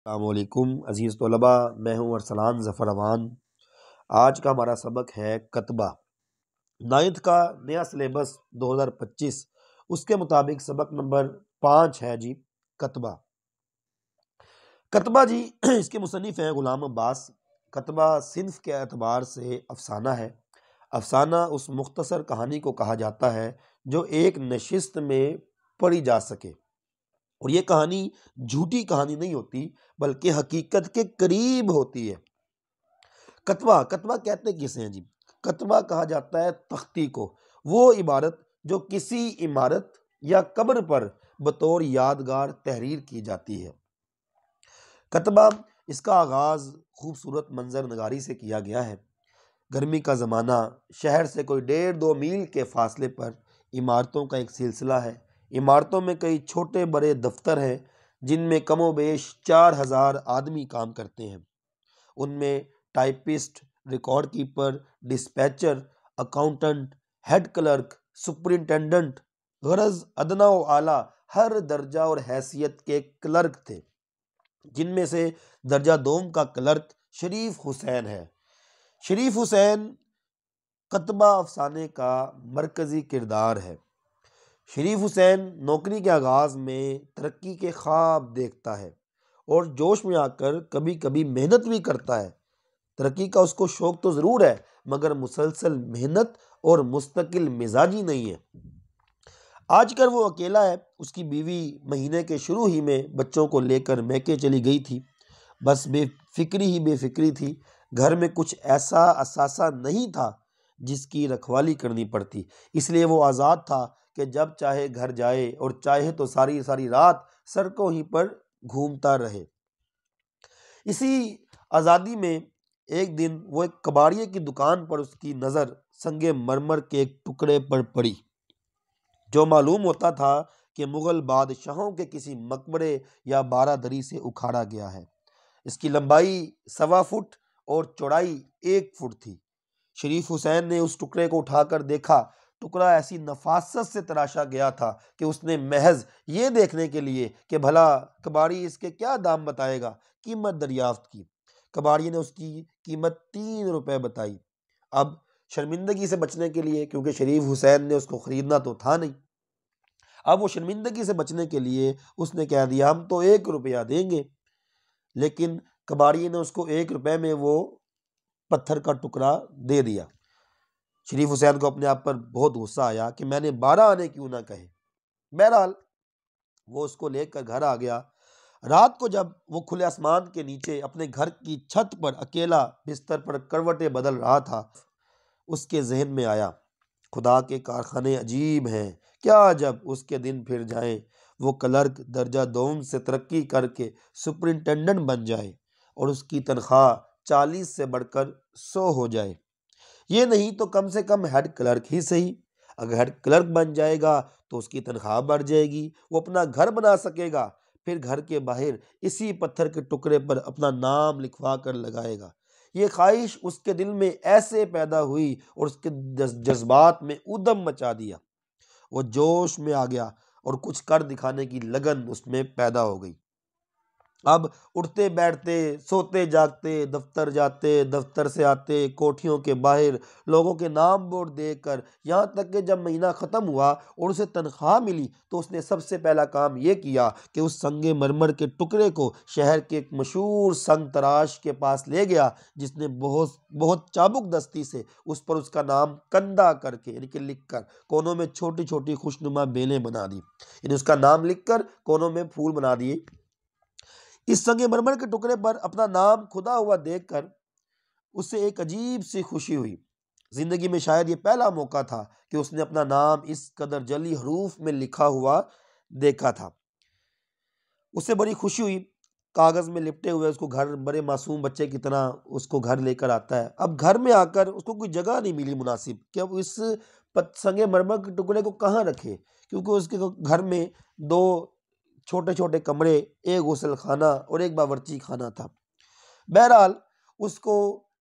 अस्सलामुअलैकुम अज़ीज़ तलबा, मैं हूँ अरसलान ज़फ़र अमान। आज का हमारा सबक है कतबा। नाइन्थ का नया सिलेबस 2025 उसके मुताबिक सबक नंबर 5 है जी, कतबा। कतबा जी इसके मुसन्निफ़ हैं ग़ुलाम अब्बास। कतबा सिन्फ़ के एतबार से अफ़साना है। अफ़साना उस मुख्तसर कहानी को कहा जाता है जो एक नशिस्त में पढ़ी जा सके, और ये कहानी झूठी कहानी नहीं होती बल्कि हकीकत के करीब होती है। कतबा कतबा कहते किसे हैं जी? कतबा कहा जाता है तख्ती को, वो इबारत जो किसी इमारत या कब्र पर बतौर यादगार तहरीर की जाती है। कतबा इसका आगाज़ खूबसूरत मंजर नगारी से किया गया है। गर्मी का ज़माना, शहर से कोई 1.5-2 मील के फासले पर इमारतों का एक सिलसिला है। इमारतों में कई छोटे बड़े दफ्तर हैं जिनमें कमोबेश 4,000 आदमी काम करते हैं। उनमें typist, record keeper, dispatcher, accountant, head clerk, superintendent, गरज अदना व आला हर दर्जा और हैसियत के क्लर्क थे, जिनमें से दर्जा दोम का क्लर्क शरीफ हुसैन है। शरीफ हुसैन कतबा अफसाने का मरकजी किरदार है। शरीफ हुसैन नौकरी के आगाज़ में तरक्की के ख्वाब देखता है और जोश में आकर कभी कभी मेहनत भी करता है। तरक्की का उसको शौक तो ज़रूर है, मगर मुसलसल मेहनत और मुस्तकिल मिजाजी नहीं है। आजकल वो अकेला है। उसकी बीवी महीने के शुरू ही में बच्चों को लेकर मैके चली गई थी। बस बेफिक्री ही बेफिक्री थी। घर में कुछ ऐसा असासा नहीं था जिसकी रखवाली करनी पड़ती, इसलिए वो आज़ाद था कि जब चाहे घर जाए और चाहे तो सारी सारी रात सड़कों ही पर घूमता रहे। इसी आज़ादी में एक दिन वो एक कबाड़िए की दुकान पर उसकी नज़र संगे मरमर के एक टुकड़े पर पड़ी, जो मालूम होता था कि मुग़ल बादशाहों के किसी मकबरे या बारादरी से उखाड़ा गया है। इसकी लंबाई 1.25 फुट और चौड़ाई 1 फुट थी। शरीफ हुसैन ने उस टुकड़े को उठाकर देखा। टुकड़ा ऐसी नफासत से तराशा गया था कि उसने महज ये देखने के लिए कि भला कबाड़ी इसके क्या दाम बताएगा, कीमत दरियाफ्त की। कबाड़ी ने उसकी कीमत 3 रुपए बताई। अब शर्मिंदगी से बचने के लिए, क्योंकि शरीफ हुसैन ने उसको खरीदना तो था नहीं, अब वो शर्मिंदगी से बचने के लिए उसने कह दिया, हम तो 1 रुपया देंगे। लेकिन कबाड़ी ने उसको 1 रुपए में वो पत्थर का टुकड़ा दे दिया। शरीफ हुसैन को अपने आप पर बहुत गुस्सा आया कि मैंने 12 आने क्यों ना कहे। बहरहाल वो उसको लेकर घर आ गया। रात को जब वो खुले आसमान के नीचे अपने घर की छत पर अकेला बिस्तर पर करवटें बदल रहा था, उसके जहन में आया, खुदा के कारखाने अजीब हैं। क्या जब उसके दिन फिर जाएं, वो क्लर्क दर्जा दोम से तरक्की करके सुपरिंटेंडेंट बन जाए और उसकी तनख्वाह 40 से बढ़कर 100 हो जाए। ये नहीं तो कम से कम हेड क्लर्क ही सही। अगर हेड क्लर्क बन जाएगा तो उसकी तनख्वाह बढ़ जाएगी, वो अपना घर बना सकेगा, फिर घर के बाहर इसी पत्थर के टुकड़े पर अपना नाम लिखवा कर लगाएगा। ये ख्वाहिश उसके दिल में ऐसे पैदा हुई और उसके जज्बात में उदम मचा दिया। वो जोश में आ गया और कुछ कर दिखाने की लगन उसमें पैदा हो गई। अब उठते बैठते, सोते जागते, दफ्तर जाते, दफ्तर से आते, कोठियों के बाहर लोगों के नाम बोर्ड देखकर, यहाँ तक कि जब महीना ख़त्म हुआ और उसे तनख्वाह मिली तो उसने सबसे पहला काम ये किया कि उस संगे मरमर के टुकड़े को शहर के एक मशहूर संग तराश के पास ले गया, जिसने बहुत बहुत चाबुक दस्ती से उस पर उसका नाम कंधा करके यानी कि लिख कर कोनों में छोटी छोटी खुशनुमा बेलें बना दी। यानी उसका नाम लिख कर कोनों में फूल बना दिए। इस संगमरमर के टुकड़े पर अपना नाम खुदा हुआ देखकर उसे एक अजीब सी खुशी हुई। जिंदगी में शायद ये पहला मौका था कि उसने अपना नाम इस कदर जली हरूफ में लिखा हुआ देखा था। उसे बड़ी खुशी हुई। कागज में लिपटे हुए उसको घर, बड़े मासूम बच्चे की तरह उसको घर लेकर आता है। अब घर में आकर उसको कोई जगह नहीं मिली मुनासिब कि अब इस संगे मरमर के टुकड़े को कहाँ रखे, क्योंकि उसके घर में 2 छोटे छोटे कमरे, एक गुसल खाना और एक बावर्ची खाना था। बहरहाल उसको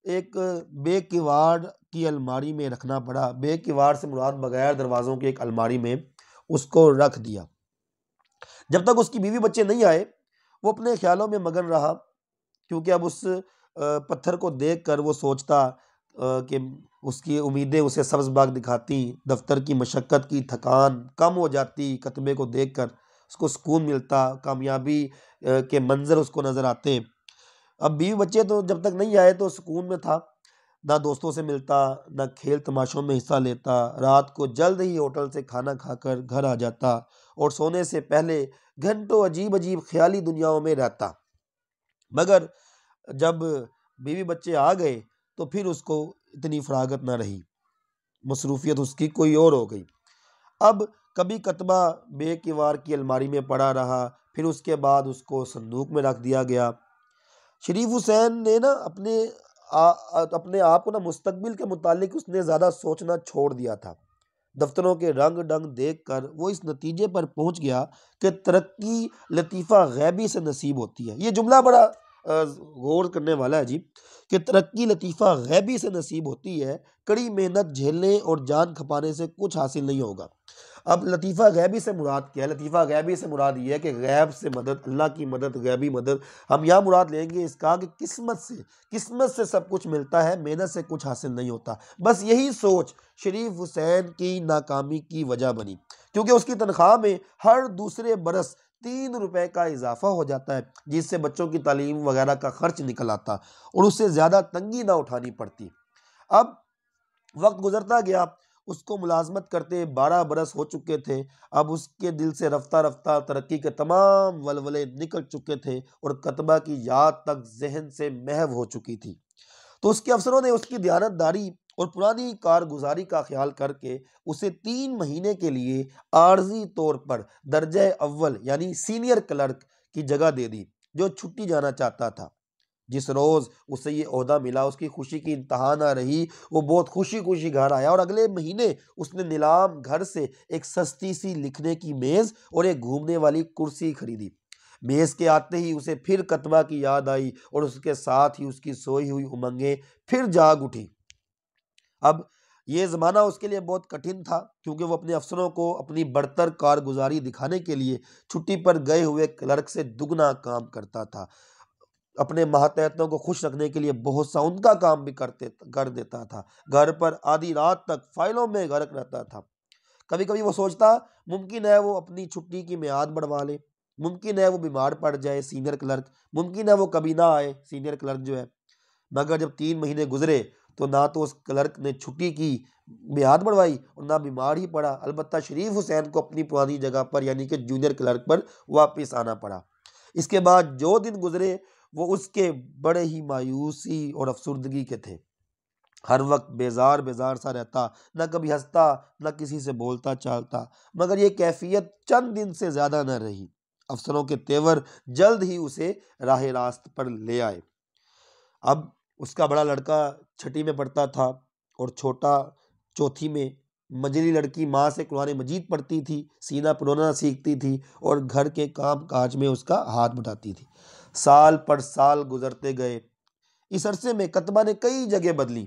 एक बेकिवाड़ की अलमारी में रखना पड़ा। बेकिवाड़ से मुराद बगैर दरवाज़ों की एक अलमारी में उसको रख दिया। जब तक उसकी बीवी बच्चे नहीं आए वो अपने ख्यालों में मगन रहा, क्योंकि अब उस पत्थर को देखकर वो सोचता कि उसकी उम्मीदें उसे सब्ज़ बाग दिखाती, दफ्तर की मशक्क़त की थकान कम हो जाती, कतबे को देखकर उसको सुकून मिलता, कामयाबी के मंज़र उसको नज़र आते। अब बीवी बच्चे तो जब तक नहीं आए तो सुकून में था, ना दोस्तों से मिलता, ना खेल तमाशों में हिस्सा लेता, रात को जल्द ही होटल से खाना खाकर घर आ जाता और सोने से पहले घंटों अजीब अजीब ख्याली दुनियाओं में रहता। मगर जब बीवी बच्चे आ गए तो फिर उसको इतनी फरागत ना रही, मसरूफियत उसकी कोई और हो गई। अब कभी कतबा बेकिवार की अलमारी में पड़ा रहा, फिर उसके बाद उसको संदूक में रख दिया गया। शरीफ हुसैन ने ना अपने आप को ना मुस्तकबिल के मुतालिक उसने ज़्यादा सोचना छोड़ दिया था। दफ्तरों के रंग ढंग देखकर वो इस नतीजे पर पहुंच गया कि तरक्की लतीफ़ा गैबी से नसीब होती है। ये जुमला बड़ा गौर करने वाला है जी, कि तरक्की लतीफ़ा गैबी से नसीब होती है, कड़ी मेहनत झेलने और जान खपाने से कुछ हासिल नहीं होगा। अब लतीफ़ा गैबी से मुराद क्या है? लतीफ़ा गैबी से मुराद ये है कि गैब से मदद, अल्लाह की मदद, गैबी मदद। हम यहाँ मुराद लेंगे इसका कि किस्मत से सब कुछ मिलता है, मेहनत से कुछ हासिल नहीं होता। बस यही सोच शरीफ हुसैन की नाकामी की वजह बनी, क्योंकि उसकी तनख्वाह में हर दूसरे बरस 3 रुपए का इजाफा हो जाता है, जिससे बच्चों की तालीम वगैरह का खर्च निकल आता और उससे ज़्यादा तंगी ना उठानी पड़ती। अब वक्त गुजरता गया, उसको मुलाजमत करते 12 बरस हो चुके थे। अब उसके दिल से रफ्ता रफ्ता तरक्की के तमाम वलवले निकल चुके थे और कतबा की याद तक जहन से महव हो चुकी थी। तो उसके अफसरों ने उसकी दयानतदारी और पुरानी कारगुजारी का ख्याल करके उसे 3 महीने के लिए आर्जी तौर पर दर्जा अव्वल यानी सीनियर क्लर्क की जगह दे दी, जो छुट्टी जाना चाहता था। जिस रोज़ उसे ये ओहदा मिला, उसकी खुशी की इंतहा ना रही। वो बहुत खुशी खुशी घर आया और अगले महीने उसने नीलाम घर से एक सस्ती सी लिखने की मेज़ और एक घूमने वाली कुर्सी खरीदी। मेज़ के आते ही उसे फिर कतबा की याद आई और उसके साथ ही उसकी सोई हुई उमंगें फिर जाग उठी। अब ये ज़माना उसके लिए बहुत कठिन था, क्योंकि वो अपने अफसरों को अपनी बढ़तर कारगुजारी दिखाने के लिए छुट्टी पर गए हुए क्लर्क से दुगना काम करता था। अपने मातहतों को खुश रखने के लिए बहुत सा उनका काम भी कर देता था। घर पर आधी रात तक फाइलों में गर्क रहता था। कभी कभी वो सोचता, मुमकिन है वो अपनी छुट्टी की मियाद बढ़वा ले, मुमकिन है वो बीमार पड़ जाए सीनियर क्लर्क, मुमकिन है वो कभी ना आए सीनियर क्लर्क जो है। मगर जब 3 महीने गुजरे तो ना तो उस क्लर्क ने छुट्टी की मियाद बढ़वाई और ना बीमार ही पड़ा। अलबत्ता शरीफ हुसैन को अपनी पुरानी जगह पर यानी कि जूनियर क्लर्क पर वापस आना पड़ा। इसके बाद जो दिन गुजरे वो उसके बड़े ही मायूसी और अफसुर्दगी के थे। हर वक्त बेजार बेजार सा रहता, न कभी हंसता, न किसी से बोलता चालता। मगर ये कैफियत चंद दिन से ज्यादा न रही। अफसरों के तेवर जल्द ही उसे राह रास्त पर ले आए। अब उसका बड़ा लड़का छठी में पढ़ता था और छोटा चौथी में। मझली लड़की माँ से कुरान मजीद पढ़ती थी, सीना पिरोना सीखती थी और घर के काम काज में उसका हाथ बटाती थी। साल पर साल गुजरते गए। इस अरसे में कतबा ने कई जगह बदली।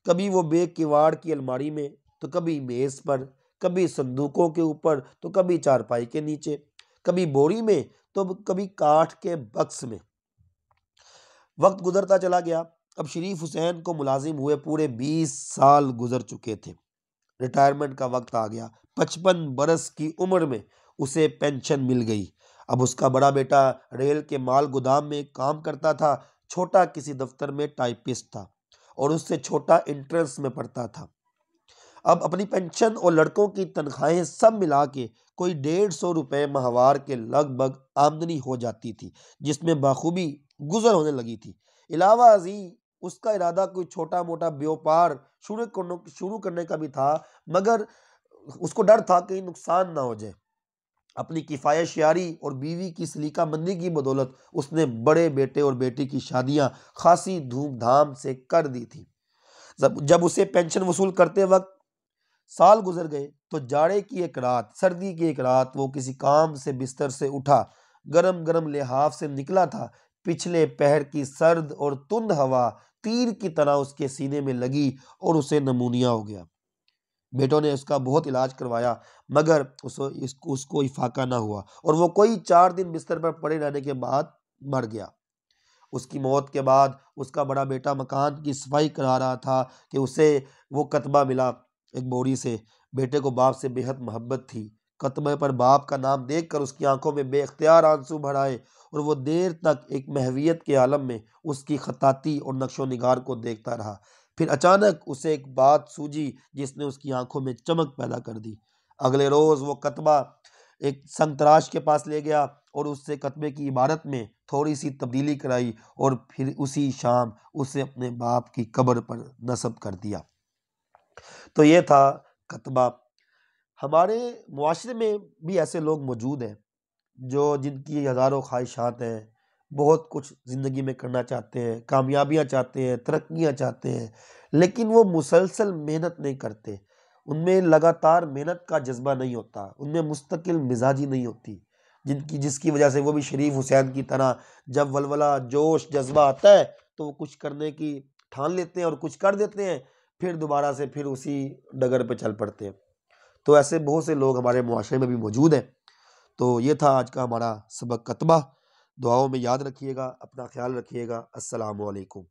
कभी वो बेग किवाड़ की अलमारी में, तो कभी मेज पर, कभी संदूकों के ऊपर, तो कभी चारपाई के नीचे, कभी बोरी में, तो कभी काठ के बक्स में। वक्त गुजरता चला गया। अब शरीफ हुसैन को मुलाजिम हुए पूरे 20 साल गुजर चुके थे। रिटायरमेंट का वक्त आ गया। 55 बरस की उम्र में उसे पेंशन मिल गई। अब उसका बड़ा बेटा रेल के माल गोदाम में काम करता था, छोटा किसी दफ्तर में टाइपिस्ट था और उससे छोटा इंट्रेंस में पढ़ता था। अब अपनी पेंशन और लड़कों की तनख्वाहें सब मिला के कोई 150 रुपए माहवार के लगभग आमदनी हो जाती थी, जिसमें बाखूबी गुजर होने लगी थी। इलावा अजी उसका इरादा कोई छोटा मोटा व्यापार शुरू करने का भी था, मगर उसको डर था कहीं नुकसान ना हो जाए। अपनी किफ़ायत और बीवी की सलीका मंदी की बदौलत उसने बड़े बेटे और बेटी की शादियां खासी धूमधाम से कर दी थी। जब उसे पेंशन वसूल करते वक्त साल गुजर गए तो जाड़े की एक रात, सर्दी की एक रात वो किसी काम से बिस्तर से उठा, गरम गरम लिहाफ से निकला था। पिछले पहर की सर्द और तुंद हवा तीर की तरह उसके सीने में लगी और उसे नमूनिया हो गया। बेटों ने उसका बहुत इलाज करवाया मगर उसको इफाका ना हुआ और वो कोई 4 दिन बिस्तर पर पड़े रहने के बाद मर गया। उसकी मौत के बाद उसका बड़ा बेटा मकान की सफाई करा रहा था कि उसे वो कतबा मिला एक बोरी से। बेटे को बाप से बेहद मोहब्बत थी। कतबे पर बाप का नाम देखकर उसकी आंखों में बेख्तियार आंसू भर आए और वो देर तक एक महवियत के आलम में उसकी खताती और नक्शो निगार को देखता रहा। फिर अचानक उसे एक बात सूझी जिसने उसकी आंखों में चमक पैदा कर दी। अगले रोज वो कतबा एक संतराश के पास ले गया और उससे कतबे की इबारत में थोड़ी सी तब्दीली कराई और फिर उसी शाम उसे अपने बाप की कब्र पर नस्ब कर दिया। तो ये था कतबा। हमारे मुआशरे में भी ऐसे लोग मौजूद हैं जो जिनकी हज़ारों ख्वाहिशात हैं, बहुत कुछ ज़िंदगी में करना चाहते हैं, कामयाबियाँ चाहते हैं, तरक्कियाँ चाहते हैं, लेकिन वो मुसलसल मेहनत नहीं करते। उनमें लगातार मेहनत का जज्बा नहीं होता, उनमें मुस्तकिल मिजाजी नहीं होती, जिसकी वजह से वो भी शरीफ हुसैन की तरह जब वलवला जोश जज्बा आता है तो वो कुछ करने की ठान लेते हैं और कुछ कर देते हैं, फिर दोबारा से फिर उसी डगर पे चल पड़ते हैं। तो ऐसे बहुत से लोग हमारे मुआशरे में भी मौजूद हैं। तो ये था आज का हमारा सबक कतबा। दुआओं में याद रखिएगा, अपना ख्याल रखिएगा। अस्सलामु अलैकुम।